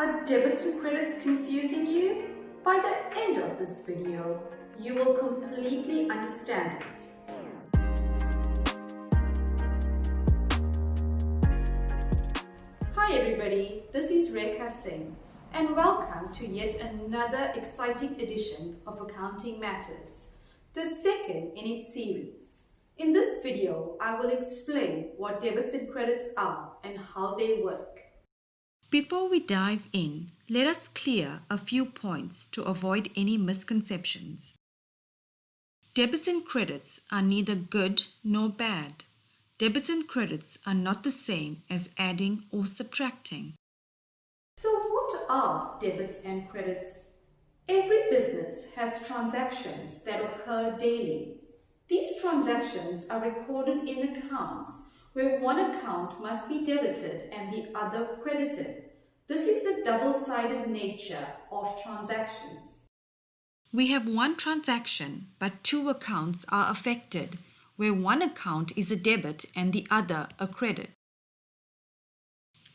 Are debits and credits confusing you? By the end of this video, you will completely understand it. Hi everybody, this is Rekha Singh and welcome to yet another exciting edition of Accounting Matters, the second in its series. In this video, I will explain what debits and credits are and how they work. Before we dive in, let us clear a few points to avoid any misconceptions. Debits and credits are neither good nor bad. Debits and credits are not the same as adding or subtracting. So what are debits and credits? Every business has transactions that occur daily. These transactions are recorded in accounts where one account must be debited and the other credited. This is the double-sided nature of transactions. We have one transaction, but two accounts are affected, where one account is a debit and the other a credit.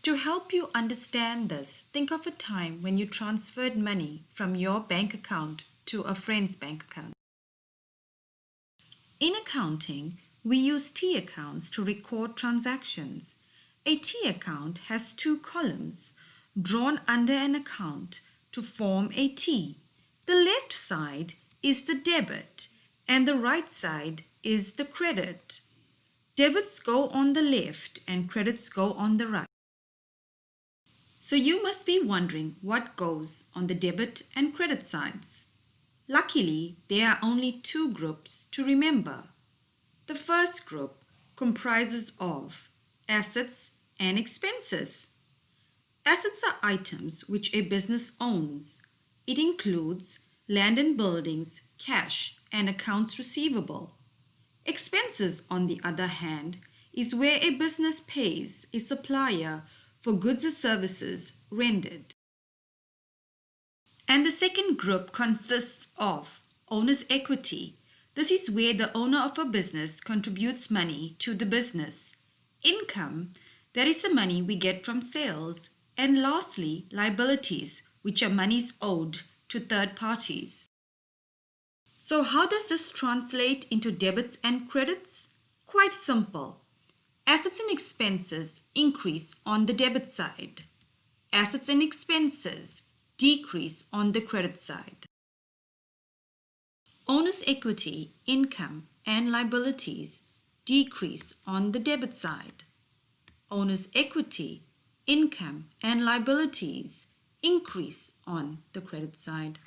To help you understand this, think of a time when you transferred money from your bank account to a friend's bank account. In accounting, we use T accounts to record transactions. A T account has two columns drawn under an account to form a T. The left side is the debit and the right side is the credit. Debits go on the left and credits go on the right. So you must be wondering what goes on the debit and credit sides. Luckily, there are only two groups to remember. The first group comprises of assets and expenses. Assets are items which a business owns. It includes land and buildings, cash, and accounts receivable. Expenses, on the other hand, is where a business pays a supplier for goods or services rendered. And the second group consists of owner's equity. This is where the owner of a business contributes money to the business. Income, that is the money we get from sales. And lastly, liabilities, which are monies owed to third parties. So how does this translate into debits and credits? Quite simple. Assets and expenses increase on the debit side. Assets and expenses decrease on the credit side. Owner's equity, income, and liabilities decrease on the debit side. Owner's equity, income, and liabilities increase on the credit side.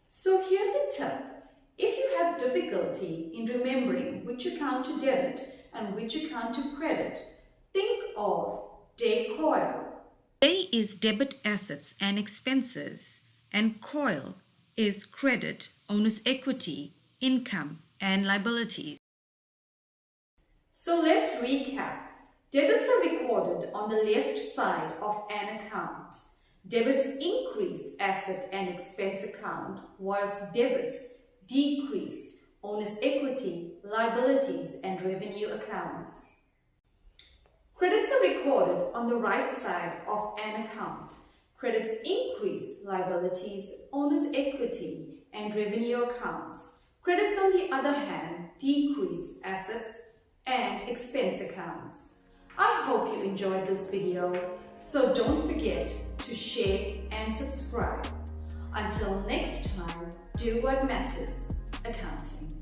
So here's a tip. If you have difficulty in remembering which account to debit and which account to credit, think of DCOIL. D is debit assets and expenses, and COIL is credit, owner's equity, income, and liabilities. So let's recap. Debits are recorded on the left side of an account. Debits increase asset and expense account, whilst debits decrease owner's equity, liabilities, and revenue accounts. Credits are recorded on the right side of an account. Credits increase liabilities, owner's equity, and revenue accounts. Credits, on the other hand, decrease assets and expense accounts. I hope you enjoyed this video, so don't forget to share and subscribe. Until next time, do what matters, accounting.